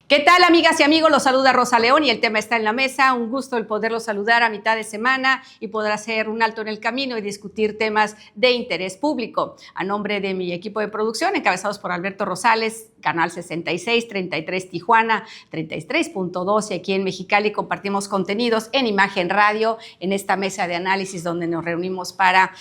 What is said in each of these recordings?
¿Qué tal, amigas y amigos? Los saluda Rosa León y el tema está en la mesa. Un gusto el poderlos saludar a mitad de semana y poder hacer un alto en el camino y discutir temas de interés público. A nombre de mi equipo de producción, encabezados por Alberto Rosales, Canal 66, 33 Tijuana, 33.2 y aquí en Mexicali compartimos contenidos en Imagen Radio, en esta mesa de análisis donde nos reunimos para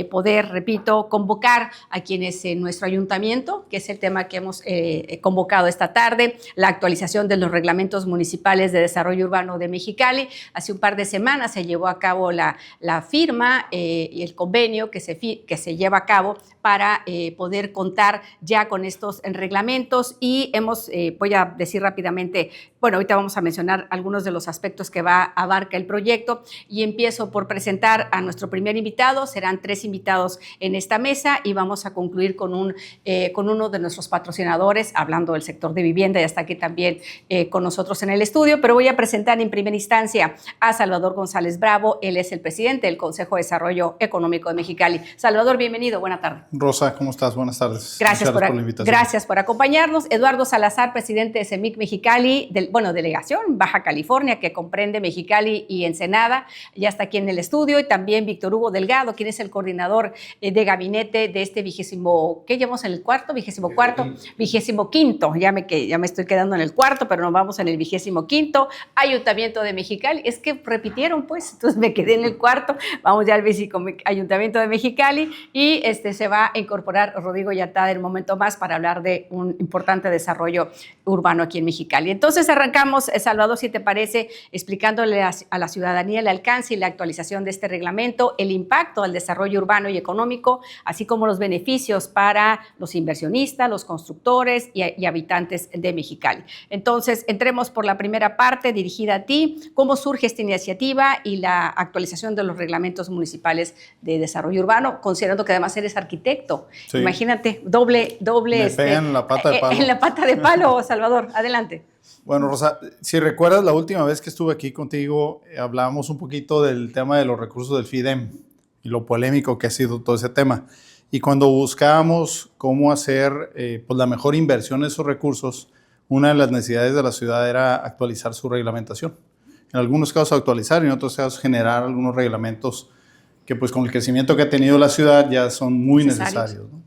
poder, repito, convocar a quienes en nuestro ayuntamiento, que es el tema que hemos convocado esta tarde, la actualización de los reglamentos municipales de desarrollo urbano de Mexicali. Hace un par de semanas se llevó a cabo la firma y el convenio que se lleva a cabo para poder contar ya con estos reglamentos y voy a decir rápidamente, bueno, ahorita vamos a mencionar algunos de los aspectos que abarca el proyecto y empiezo por presentar a nuestro primer invitado. Serán 3 invitados en esta mesa y vamos a concluir con uno de nuestros patrocinadores, hablando del sector de vivienda, y está aquí también con nosotros en el estudio, pero voy a presentar en primera instancia a Salvador González Bravo. Él es el presidente del Consejo de Desarrollo Económico de Mexicali. Salvador, bienvenido, buena tarde. Rosa, ¿cómo estás? Buenas tardes. Gracias por la invitación. Gracias por acompañarnos. Eduardo Salazar, presidente de CEMIC Mexicali, delegación Baja California, que comprende Mexicali y Ensenada, ya está aquí en el estudio, y también Víctor Hugo Delgado, quien es el coordinador de gabinete de este ¿qué llevamos en el cuarto? 25º, ya me estoy quedando en el cuarto, pero nos vamos en el 25º, Ayuntamiento de Mexicali. Es que repitieron, pues, entonces me quedé en el cuarto. Vamos ya al Ayuntamiento de Mexicali y se va a incorporar Rodrigo Yatada en un momento más para hablar de un importante desarrollo urbano aquí en Mexicali. Entonces arrancamos, Salvador, si te parece, explicándole a la ciudadanía el alcance y la actualización de este reglamento, el impacto al desarrollo urbano y económico, así como los beneficios para los inversionistas, los constructores y habitantes de Mexicali. Entonces, entremos por la primera parte dirigida a ti. ¿Cómo surge esta iniciativa y la actualización de los reglamentos municipales de desarrollo urbano, considerando que además eres arquitecto? Sí. Imagínate, doble. Me pegan en la pata de palo. En la pata de palo, Salvador. Adelante. Bueno, Rosa, si recuerdas la última vez que estuve aquí contigo, hablábamos un poquito del tema de los recursos del FIDEM y lo polémico que ha sido todo ese tema. Y cuando buscábamos cómo hacer pues la mejor inversión de esos recursos, una de las necesidades de la ciudad era actualizar su reglamentación. En algunos casos actualizar y en otros casos generar algunos reglamentos que pues con el crecimiento que ha tenido la ciudad ya son muy necesarios, ¿no?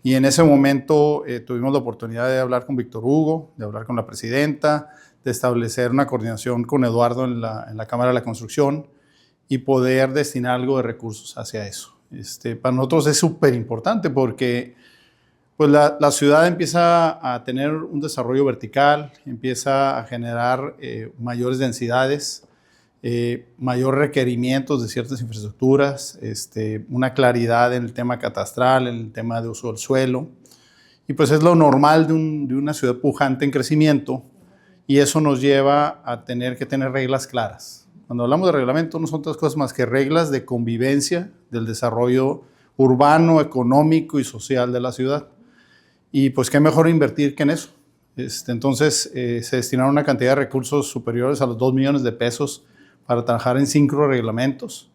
Y en ese momento tuvimos la oportunidad de hablar con Víctor Hugo, de hablar con la presidenta, de establecer una coordinación con Eduardo en la Cámara de la Construcción y poder destinar algo de recursos hacia eso. Para nosotros es súper importante porque pues la ciudad empieza a tener un desarrollo vertical, empieza a generar mayores densidades, mayor requerimientos de ciertas infraestructuras, una claridad en el tema catastral, en el tema de uso del suelo. Y pues es lo normal de una ciudad pujante en crecimiento y eso nos lleva a tener que tener reglas claras. Cuando hablamos de reglamento no son otras cosas más que reglas de convivencia del desarrollo urbano, económico y social de la ciudad. Y pues qué mejor invertir que en eso. Entonces se destinaron una cantidad de recursos superiores a los 2 millones de pesos para trabajar en 5 reglamentos.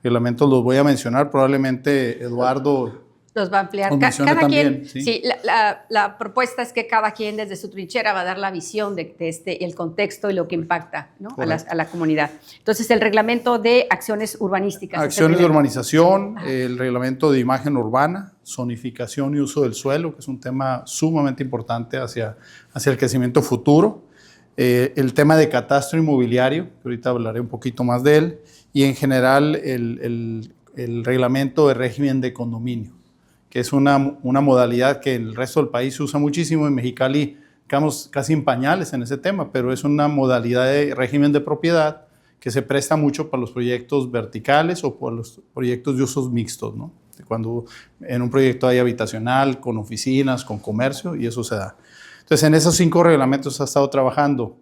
Reglamentos los voy a mencionar, probablemente Eduardo los va a ampliar. Cada también, quien, sí, la propuesta es que cada quien desde su trinchera va a dar la visión de el contexto y lo que impacta, ¿no? a la comunidad. Entonces, el reglamento de acciones urbanísticas. Acciones de urbanización, el reglamento de imagen urbana, zonificación y uso del suelo, que es un tema sumamente importante hacia el crecimiento futuro. El tema de catastro inmobiliario, que ahorita hablaré un poquito más de él, y en general el reglamento de régimen de condominio, que es una modalidad que en el resto del país se usa muchísimo. En Mexicali estamos casi en pañales en ese tema, pero es una modalidad de régimen de propiedad que se presta mucho para los proyectos verticales o para los proyectos de usos mixtos, ¿no? Cuando en un proyecto hay habitacional, con oficinas, con comercio, y eso se da. Entonces, en esos 5 reglamentos ha estado trabajando.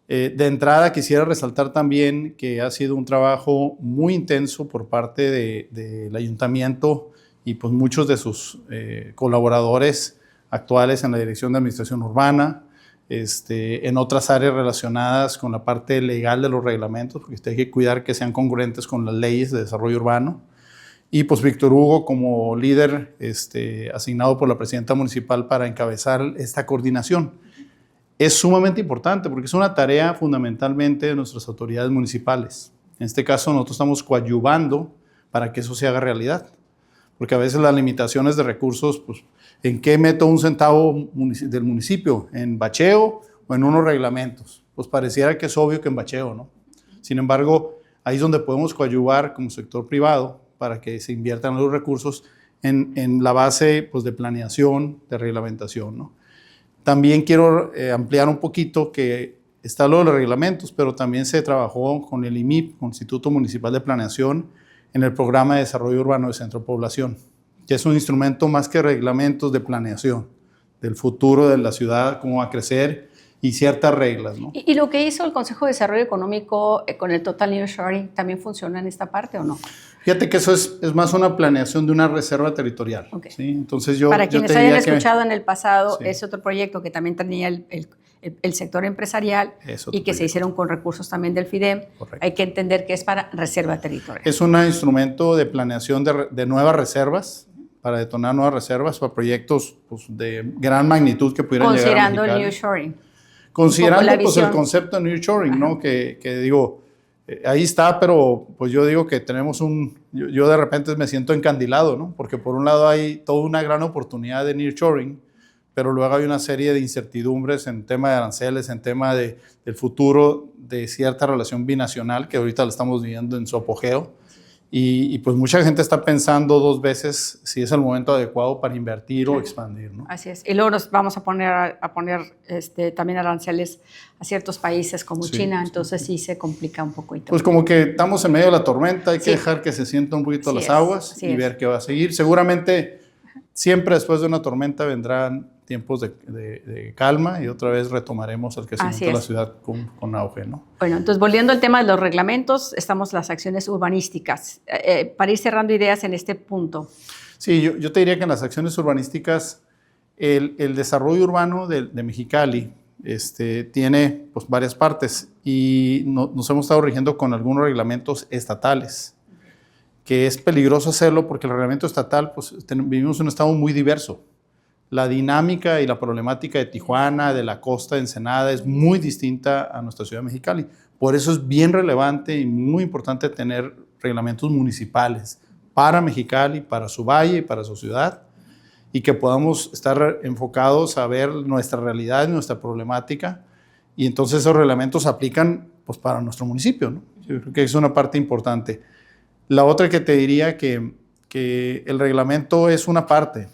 De entrada, quisiera resaltar también que ha sido un trabajo muy intenso por parte del ayuntamiento y pues muchos de sus colaboradores actuales en la Dirección de Administración Urbana, en otras áreas relacionadas con la parte legal de los reglamentos, porque hay que cuidar que sean congruentes con las leyes de desarrollo urbano. Y pues Víctor Hugo como líder asignado por la presidenta municipal para encabezar esta coordinación. es sumamente importante porque es una tarea fundamentalmente de nuestras autoridades municipales. En este caso, nosotros estamos coadyuvando para que eso se haga realidad. Porque a veces las limitaciones de recursos, pues, ¿en qué meto un centavo del municipio? ¿En bacheo o en unos reglamentos? Pues pareciera que es obvio que en bacheo, ¿no? Sin embargo, ahí es donde podemos coadyuvar como sector privado para que se inviertan los recursos en la base, pues, de planeación, de reglamentación, ¿no? También quiero ampliar un poquito que está lo de los reglamentos, pero también se trabajó con el IMIP, con el Instituto Municipal de Planeación, en el Programa de Desarrollo Urbano de Centro Población, que es un instrumento más que reglamentos de planeación del futuro de la ciudad, cómo va a crecer y ciertas reglas, ¿no? ¿Y lo que hizo el Consejo de Desarrollo Económico con el Total Nearshoring también funciona en esta parte o no? Fíjate que eso es más una planeación de una reserva territorial. Okay. ¿Sí? Entonces para quienes hayan escuchado en el pasado, sí, es otro proyecto que también tenía el sector empresarial y que se hicieron con recursos también del FIDEM. Correcto. Hay que entender que es para reserva territorial. Es un instrumento de planeación de nuevas reservas, para detonar nuevas reservas, para proyectos, pues, de gran magnitud que pudieran llegar a Mexicali. Considerando el nearshoring. Considerando, pues, el concepto de nearshoring, ¿no? Que digo, ahí está, pero pues yo digo que tenemos yo de repente me siento encandilado, ¿no? Porque por un lado hay toda una gran oportunidad de nearshoring, pero luego hay una serie de incertidumbres en tema de aranceles, en tema del futuro de cierta relación binacional que ahorita la estamos viviendo en su apogeo. Y pues mucha gente está pensando dos veces si es el momento adecuado para invertir o expandir, ¿no? Así es. Y luego nos vamos a poner también aranceles a ciertos países como China, entonces sí se complica un poco. Pues como que estamos en medio de la tormenta, hay que dejar que se sientan un poquito las aguas y ver qué va a seguir. Seguramente siempre después de una tormenta vendrán tiempos de calma y otra vez retomaremos el crecimiento de la ciudad con auge, ¿no? Bueno, entonces volviendo al tema de los reglamentos, estamos las acciones urbanísticas. Para ir cerrando ideas en este punto. Sí, yo te diría que en las acciones urbanísticas el desarrollo urbano de Mexicali tiene, pues, varias partes y nos hemos estado rigiendo con algunos reglamentos estatales, que es peligroso hacerlo porque el reglamento estatal, pues, vivimos en un estado muy diverso. La dinámica y la problemática de Tijuana, de la costa de Ensenada, es muy distinta a nuestra ciudad de Mexicali. Por eso es bien relevante y muy importante tener reglamentos municipales para Mexicali, para su valle y para su ciudad, y que podamos estar enfocados a ver nuestra realidad, nuestra problemática, y entonces esos reglamentos aplican, pues, para nuestro municipio, ¿no? Yo creo que es una parte importante. La otra que te diría que el reglamento es una parte,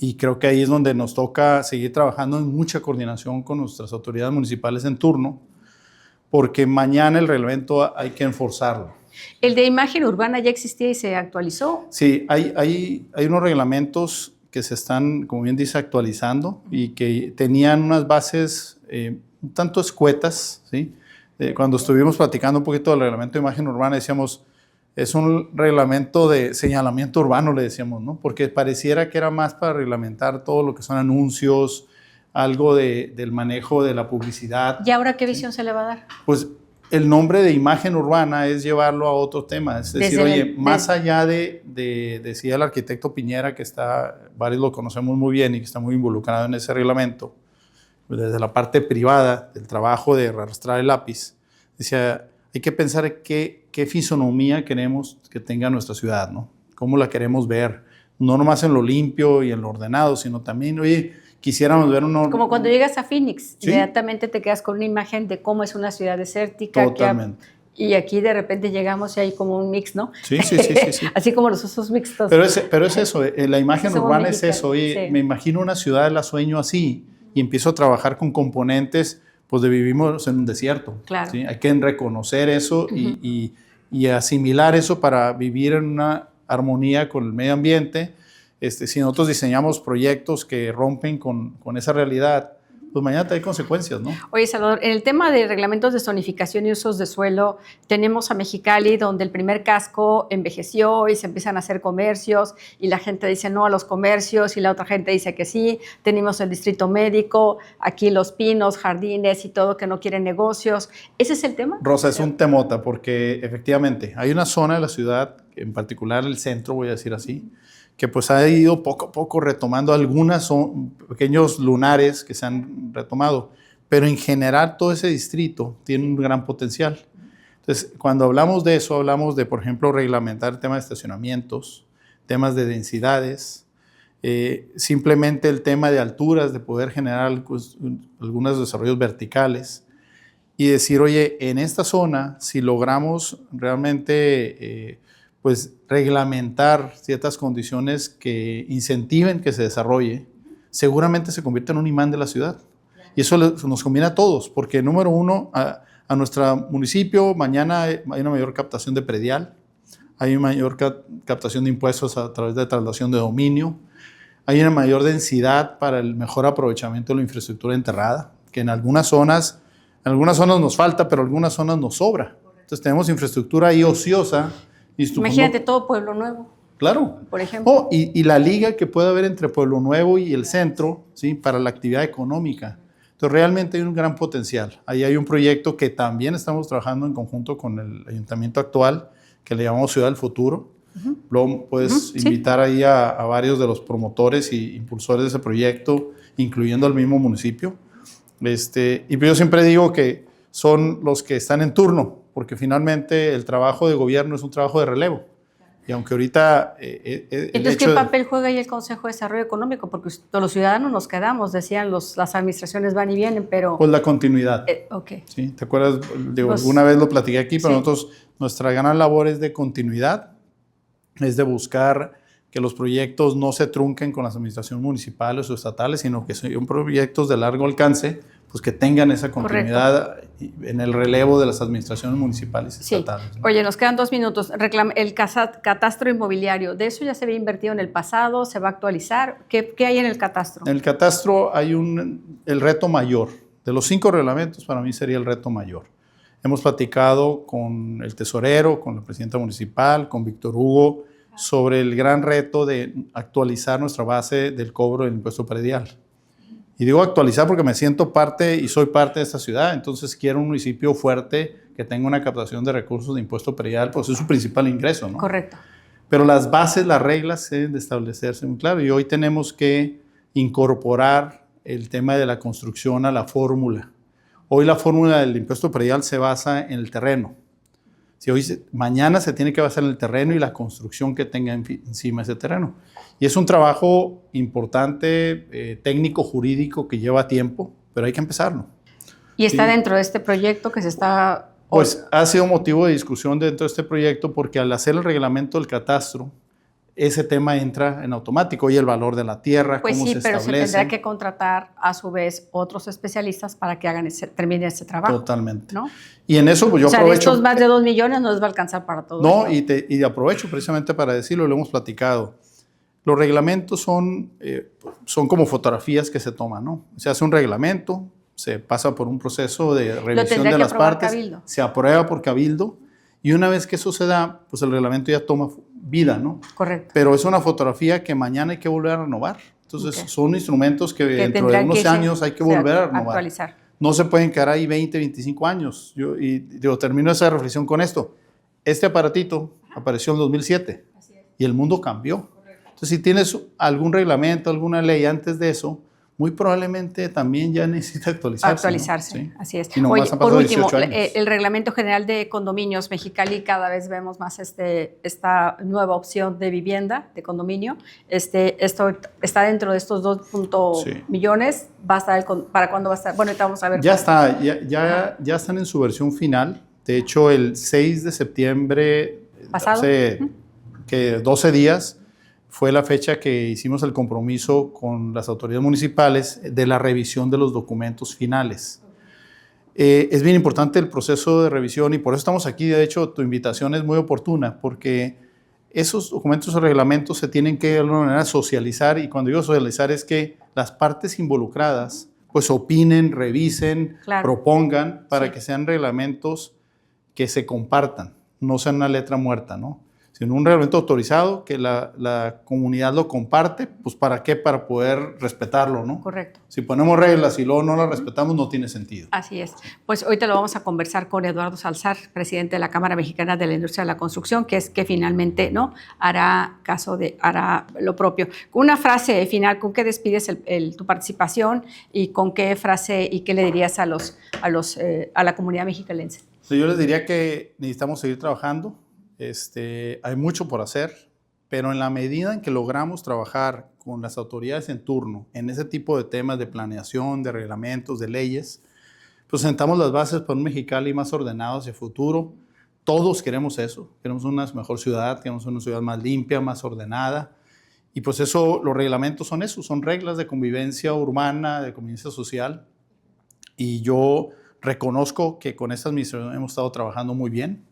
y creo que ahí es donde nos toca seguir trabajando en mucha coordinación con nuestras autoridades municipales en turno, porque mañana el reglamento hay que enforzarlo. ¿El de imagen urbana ya existía y se actualizó? Sí, hay unos reglamentos que se están, como bien dice, actualizando y que tenían unas bases un tanto escuetas, ¿sí? Cuando estuvimos platicando un poquito del reglamento de imagen urbana, decíamos, es un reglamento de señalamiento urbano, le decíamos, ¿no? Porque pareciera que era más para reglamentar todo lo que son anuncios, algo del manejo de la publicidad. ¿Y ahora qué visión se le va a dar? Pues el nombre de imagen urbana es llevarlo a otro tema, es decir, oye, más allá decía el arquitecto Piñera, que varios lo conocemos muy bien y que está muy involucrado en ese reglamento, pues desde la parte privada del trabajo de arrastrar el lápiz, decía, hay que pensar qué fisonomía queremos que tenga nuestra ciudad, ¿no? Cómo la queremos ver, no nomás en lo limpio y en lo ordenado, sino también, oye, quisiéramos ver como cuando llegas a Phoenix, ¿sí? Inmediatamente te quedas con una imagen de cómo es una ciudad desértica. Totalmente. Y aquí de repente llegamos y hay como un mix, ¿no? Sí. Así como los usos mixtos. Pero es eso, la imagen urbana es eso. Oye, me imagino una ciudad, la sueño así y empiezo a trabajar con componentes, pues, de vivimos en un desierto. Claro. ¿Sí? Hay que reconocer eso y asimilar eso para vivir en una armonía con el medio ambiente. Si nosotros diseñamos proyectos que rompen con esa realidad, pues mañana hay consecuencias, ¿no? Oye, Salvador, en el tema de reglamentos de zonificación y usos de suelo, tenemos a Mexicali, donde el primer casco envejeció y se empiezan a hacer comercios y la gente dice no a los comercios y la otra gente dice que sí. Tenemos el distrito médico, aquí Los Pinos, jardines y todo que no quieren negocios. ¿Ese es el tema? Rosa, es un temota porque efectivamente hay una zona de la ciudad, en particular el centro, voy a decir así, que pues ha ido poco a poco retomando, algunas son pequeños lunares que se han retomado, pero en general todo ese distrito tiene un gran potencial. Entonces, cuando hablamos de eso, hablamos de, por ejemplo, reglamentar el tema de estacionamientos, temas de densidades, simplemente el tema de alturas, de poder generar pues, algunos desarrollos verticales y decir, oye, en esta zona, si logramos realmente pues, reglamentar ciertas condiciones que incentiven que se desarrolle, seguramente se convierte en un imán de la ciudad. Y eso nos conviene a todos, porque número uno, a nuestro municipio mañana hay una mayor captación de predial, hay una mayor captación de impuestos a través de traslación de dominio, hay una mayor densidad para el mejor aprovechamiento de la infraestructura enterrada, que en algunas zonas nos falta, pero en algunas zonas nos sobra. Entonces tenemos infraestructura ahí ociosa. Imagínate todo Pueblo Nuevo. Claro. Por ejemplo. Oh, y la liga que puede haber entre Pueblo Nuevo y el centro, ¿sí? Para la actividad económica. Entonces realmente hay un gran potencial. Ahí hay un proyecto que también estamos trabajando en conjunto con el ayuntamiento actual, que le llamamos Ciudad del Futuro. Luego puedes invitar ahí a varios de los promotores y impulsores de ese proyecto, incluyendo al mismo municipio. Y yo siempre digo que son los que están en turno, porque finalmente el trabajo de gobierno es un trabajo de relevo. Y aunque ahorita... Entonces, ¿qué papel juega ahí el Consejo de Desarrollo Económico? Porque todos los ciudadanos nos quedamos, decían, las administraciones van y vienen, pero... Pues la continuidad. Okay. ¿Sí? ¿Te acuerdas? Alguna vez lo platiqué aquí, pero nosotros, nuestra gran labor es de continuidad, es de buscar que los proyectos no se trunquen con las administraciones municipales o estatales, sino que sean proyectos de largo alcance, pues que tengan esa continuidad en el relevo de las administraciones municipales y estatales. ¿No? Oye, nos quedan 2 minutos. El catastro inmobiliario, ¿de eso ya se había invertido en el pasado? ¿Se va a actualizar? ¿Qué hay en el catastro? En el catastro hay el reto mayor. De los 5 reglamentos, para mí sería el reto mayor. Hemos platicado con el tesorero, con la presidenta municipal, con Víctor Hugo, sobre el gran reto de actualizar nuestra base del cobro del impuesto predial. Y digo actualizar porque me siento parte y soy parte de esta ciudad, entonces quiero un municipio fuerte que tenga una captación de recursos de impuesto predial, pues es su principal ingreso, ¿no? Correcto. Pero las bases, las reglas deben de establecerse muy claro y hoy tenemos que incorporar el tema de la construcción a la fórmula. Hoy la fórmula del impuesto predial se basa en el terreno. Mañana se tiene que basar en el terreno y la construcción que tenga encima ese terreno. Y es un trabajo importante, técnico, jurídico, que lleva tiempo, pero hay que empezarlo. ¿Y está dentro de este proyecto que se está...? Pues ha sido motivo de discusión dentro de este proyecto porque al hacer el reglamento del catastro, ese tema entra en automático y el valor de la tierra, pues cómo sí, se pero establece. se tendrá que contratar a su vez otros especialistas para que terminen ese trabajo. Totalmente. ¿No? Y en eso pues yo aprovecho... de estos más de 2 millones no les va a alcanzar para todo. No, y aprovecho precisamente para decirlo, lo hemos platicado. Los reglamentos son como fotografías que se toman, ¿no? Se hace un reglamento, se pasa por un proceso de revisión de las partes, Cabildo. Se aprueba por Cabildo y una vez que eso se da, pues el reglamento ya toma vida, ¿no? Correcto. Pero es una fotografía que mañana hay que volver a renovar. Entonces son instrumentos que dentro de unos años hay que volver a renovar. Actualizar. No se pueden quedar ahí 20, 25 años. Termino esa reflexión con esto. Este aparatito apareció en 2007 y el mundo cambió. Entonces, si tienes algún reglamento, alguna ley antes de eso, muy probablemente también ya necesita actualizarse. Actualizarse, ¿no? Sí. Así es. Oye, por último, el Reglamento General de Condominios Mexicali, cada vez vemos más esta nueva opción de vivienda, de condominio. Esto está dentro de estos 2 millones. ¿Va a estar ¿para cuándo va a estar? Bueno, ahorita vamos a ver. Ya está, ya están en su versión final. De hecho, el 6 de septiembre, hace 12 días, fue la fecha que hicimos el compromiso con las autoridades municipales de la revisión de los documentos finales. Es bien importante el proceso de revisión y por eso estamos aquí. De hecho, tu invitación es muy oportuna porque esos documentos o reglamentos se tienen que de alguna manera socializar y cuando digo socializar es que las partes involucradas pues opinen, revisen, propongan para que sean reglamentos que se compartan, no sean una letra muerta, ¿no? sino un reglamento autorizado que la comunidad lo comparte, pues ¿para qué? Para poder respetarlo, ¿no? Correcto. Si ponemos reglas y luego no las respetamos, no tiene sentido. Así es. Pues ahorita lo vamos a conversar con Eduardo Salazar, presidente de la Cámara Mexicana de la Industria de la Construcción, que es que finalmente, ¿no?, hará lo propio. Una frase final, ¿con qué despides tu participación y con qué frase y qué le dirías a la comunidad mexicalense? Yo les diría que necesitamos seguir trabajando. Hay mucho por hacer, pero en la medida en que logramos trabajar con las autoridades en turno en ese tipo de temas de planeación, de reglamentos, de leyes, pues sentamos las bases para un Mexicali más ordenado hacia el futuro. Todos queremos eso, queremos una mejor ciudad, queremos una ciudad más limpia, más ordenada. Y pues eso, los reglamentos son eso, son reglas de convivencia urbana, de convivencia social. Y yo reconozco que con esta administración hemos estado trabajando muy bien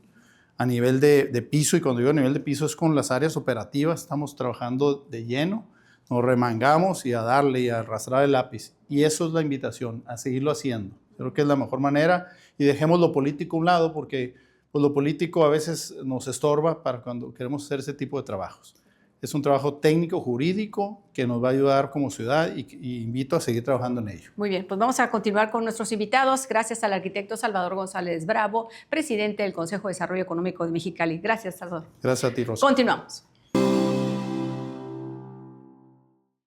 a nivel de piso, y cuando digo a nivel de piso es con las áreas operativas, estamos trabajando de lleno, nos remangamos y a darle y a arrastrar el lápiz. Y eso es la invitación, a seguirlo haciendo. Creo que es la mejor manera, y dejemos lo político a un lado, porque pues, lo político a veces nos estorba para cuando queremos hacer ese tipo de trabajos. Es un trabajo técnico, jurídico, que nos va a ayudar como ciudad y invito a seguir trabajando en ello. Muy bien, pues vamos a continuar con nuestros invitados. Gracias al arquitecto Salvador González Bravo, presidente del Consejo de Desarrollo Económico de Mexicali. Gracias, Salvador. Gracias a ti, Rosa. Continuamos.